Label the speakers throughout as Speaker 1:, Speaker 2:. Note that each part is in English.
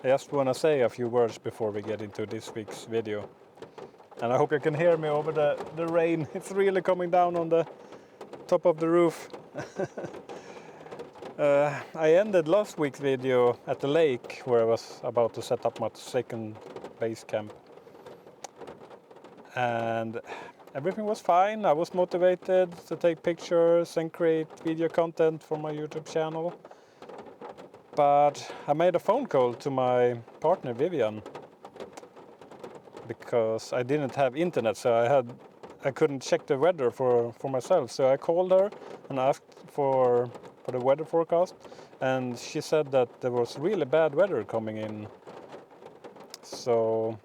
Speaker 1: I just want to say a few words before we get into this week's video. And I hope you can hear me over the rain. It's really coming down on the top of the roof. I ended last week's video at the lake where I was about to set up my second base camp. And everything was fine. I was motivated to take pictures and create video content for my YouTube channel. But I made a phone call to my partner Vivian because I didn't have internet, so I couldn't check the weather for myself. So I called her and asked for the weather forecast, and she said that there was really bad weather coming in. So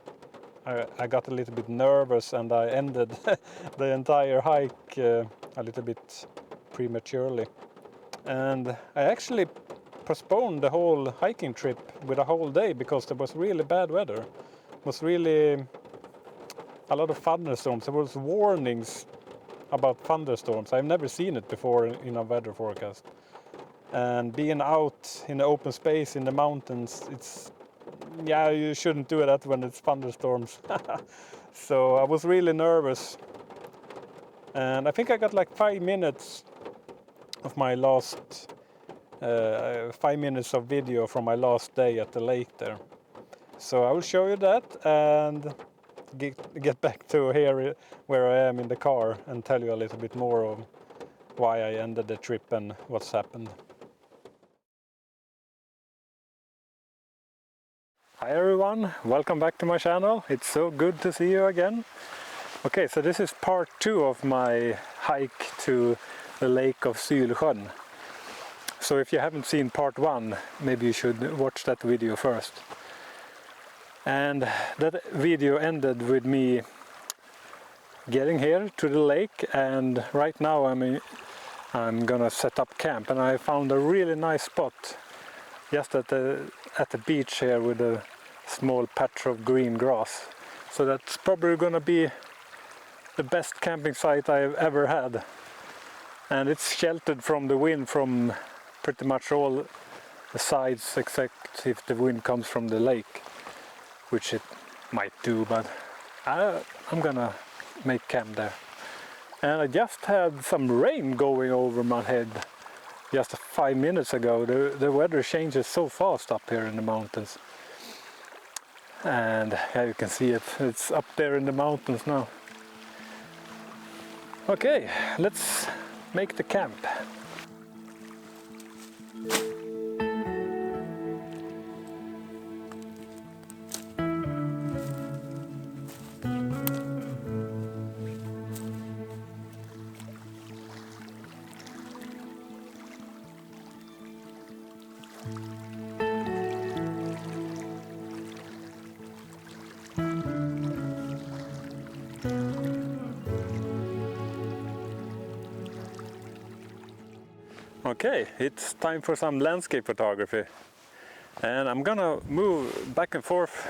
Speaker 1: I got a little bit nervous and I ended the entire hike a little bit prematurely. And I actually postponed the whole hiking trip with a whole day because there was really bad weather. It was really a lot of thunderstorms. There was warnings about thunderstorms. I've never seen it before in a weather forecast. And being out in the open space in the mountains, you shouldn't do that when it's thunderstorms. So I was really nervous. And I think I got like 5 minutes of my last 5 minutes of video from my last day at the lake there. So I will show you that and get back to here where I am in the car and tell you a little bit more of why I ended the trip and what's happened. Hi everyone, welcome back to my channel. It's so good to see you again. Okay, so this is part 2 of my hike to the lake of Sylsjön. So if you haven't seen part 1, maybe you should watch that video first. And that video ended with me getting here to the lake, and right now I'm gonna set up camp, and I found a really nice spot just at the beach here with a small patch of green grass. So that's probably gonna be the best camping site I've ever had. And it's sheltered from the wind from pretty much all the sides except if the wind comes from the lake, which it might do, but I'm gonna make camp there. And I just had some rain going over my head just 5 minutes ago. The weather changes so fast up here in the mountains. And yeah, you can see it's up there in the mountains now. Okay, let's make the camp. Okay, it's time for some landscape photography, and I'm gonna move back and forth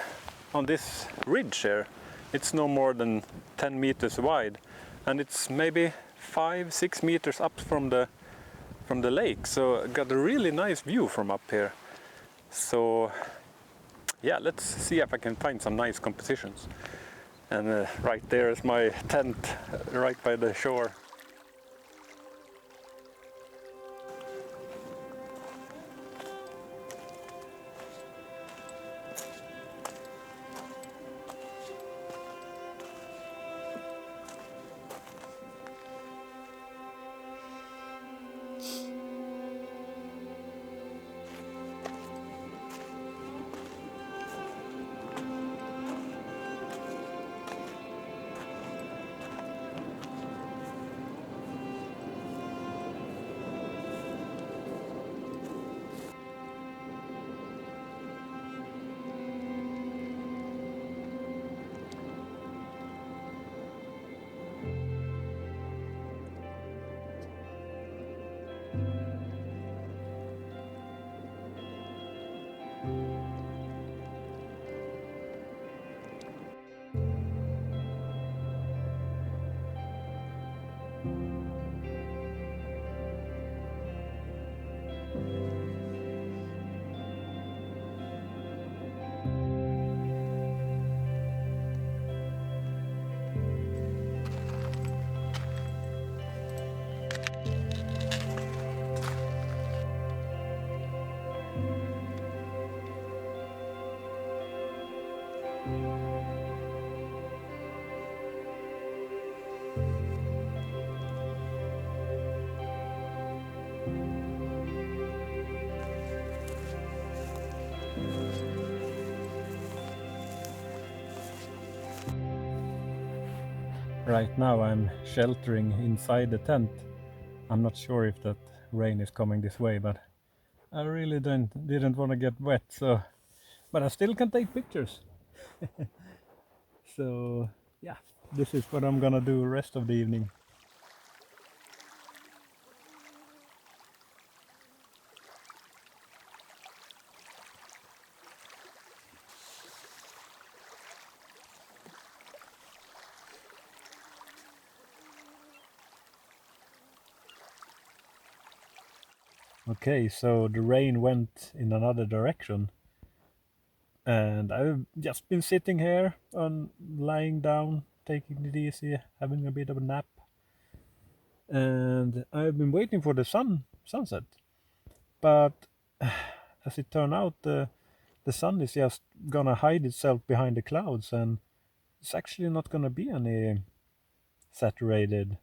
Speaker 1: on this ridge here. It's no more than 10 meters wide, and it's maybe 5-6 meters up from the lake, so I got a really nice view from up here. So yeah, let's see if I can find some nice compositions. And right there is my tent right by the shore. Right now I'm sheltering inside the tent. I'm not sure if that rain is coming this way, but I really didn't want to get wet, so but I still can take pictures. So yeah, this is what I'm gonna do rest of the evening. Okay, so the rain went in another direction, and I've just been sitting here and lying down, taking it easy, having a bit of a nap, and I've been waiting for the sunset. But as it turned out, the sun is just gonna hide itself behind the clouds, and it's actually not gonna be any saturated,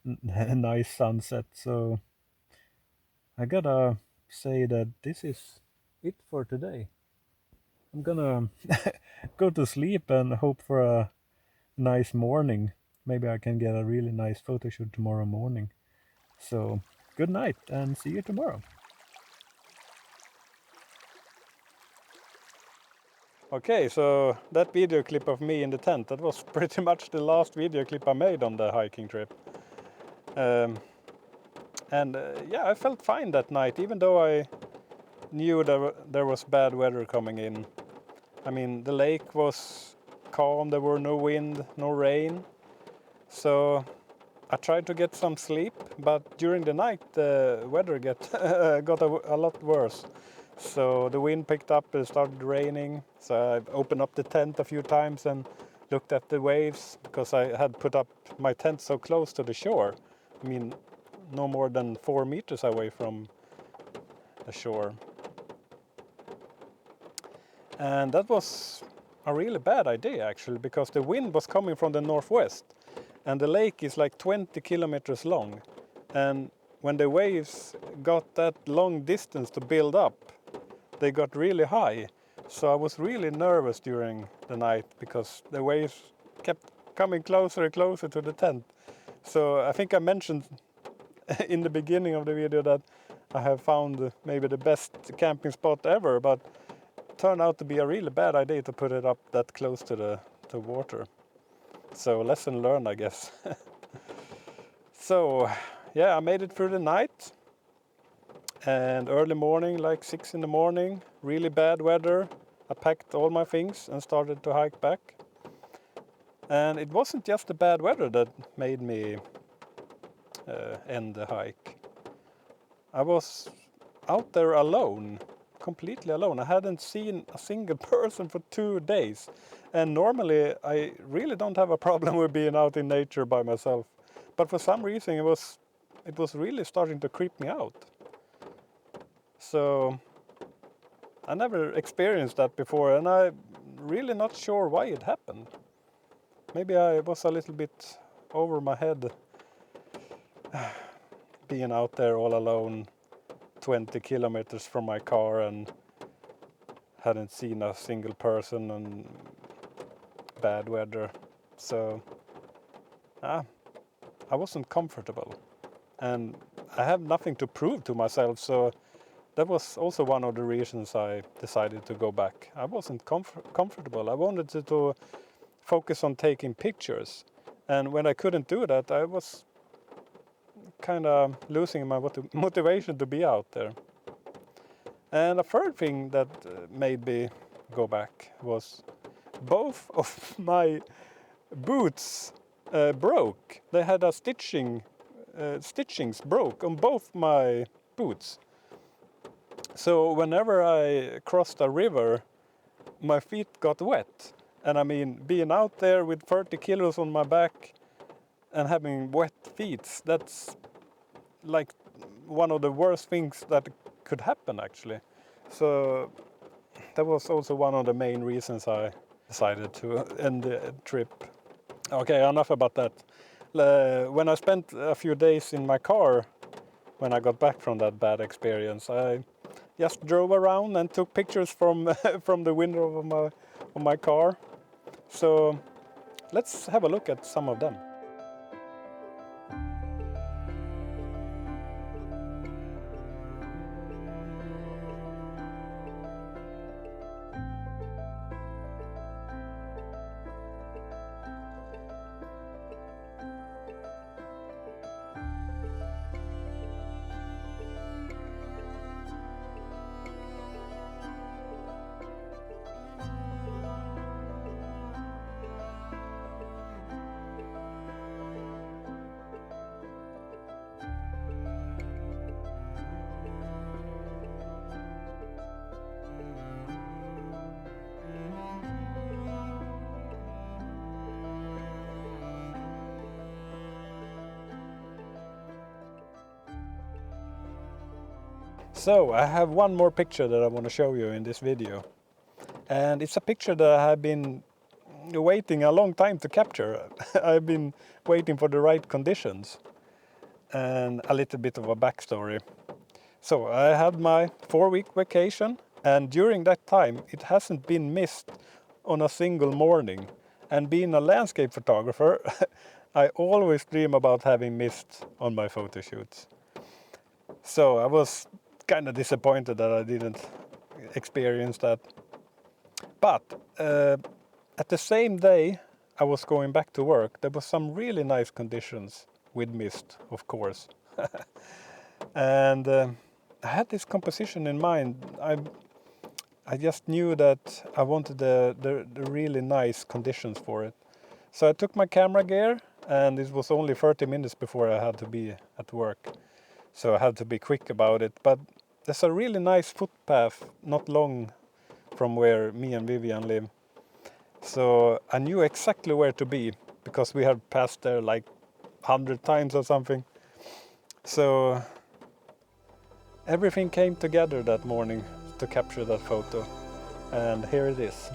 Speaker 1: nice sunset. So I gotta say that this is it for today. I'm gonna go to sleep and hope for a nice morning. Maybe I can get a really nice photo shoot tomorrow morning. So good night and see you tomorrow. Okay, so that video clip of me in the tent, that was pretty much the last video clip I made on the hiking trip. Yeah, I felt fine that night, even though I knew there was bad weather coming in. I mean, the lake was calm, there were no wind, no rain. So I tried to get some sleep, but during the night the weather got a lot worse. So the wind picked up, it started raining. So I opened up the tent a few times and looked at the waves, because I had put up my tent so close to the shore. I mean, no more than 4 meters away from the shore. And that was a really bad idea, actually, because the wind was coming from the northwest. And the lake is like 20 kilometers long. And when the waves got that long distance to build up, they got really high. So I was really nervous during the night, because the waves kept coming closer and closer to the tent. So I think I mentioned in the beginning of the video that I have found maybe the best camping spot ever, but it turned out to be a really bad idea to put it up that close to the water. So lesson learned, I guess. So yeah, I made it through the night, and early morning, like 6 in the morning, really bad weather. I packed all my things and started to hike back. And it wasn't just the bad weather that made me end the hike. I was out there alone, completely alone. I hadn't seen a single person for 2 days. And normally I really don't have a problem with being out in nature by myself. But for some reason it was really starting to creep me out. So I never experienced that before, and I'm really not sure why it happened. Maybe I was a little bit over my head being out there all alone 20 kilometers from my car and hadn't seen a single person and bad weather. So I wasn't comfortable, and I have nothing to prove to myself, so that was also one of the reasons I decided to go back. I wasn't comfortable. I wanted to focus on taking pictures, and when I couldn't do that, I was kind of losing my motivation to be out there. And a third thing that made me go back was both of my boots broke. They had a stitchings broke on both my boots. So whenever I crossed a river, my feet got wet. And I mean, being out there with 30 kilos on my back and having wet feet, that's like one of the worst things that could happen, actually. So that was also one of the main reasons I decided to end the trip. Okay, enough about that. When I spent a few days in my car, when I got back from that bad experience, I just drove around and took pictures from from the window of my car. So let's have a look at some of them. So I have one more picture that I want to show you in this video. And it's a picture that I have been waiting a long time to capture. I've been waiting for the right conditions. And a little bit of a backstory. So I had my 4-week vacation, and during that time it hasn't been mist on a single morning. And being a landscape photographer, I always dream about having mist on my photo shoots. So I was kind of disappointed that I didn't experience that. But at the same day I was going back to work, there was some really nice conditions with mist, of course. And I had this composition in mind. I just knew that I wanted the really nice conditions for it. So I took my camera gear, and it was only 30 minutes before I had to be at work. So I had to be quick about it. But there's a really nice footpath not long from where me and Vivian live. So I knew exactly where to be because we had passed there like 100 times or something. So everything came together that morning to capture that photo, and here it is.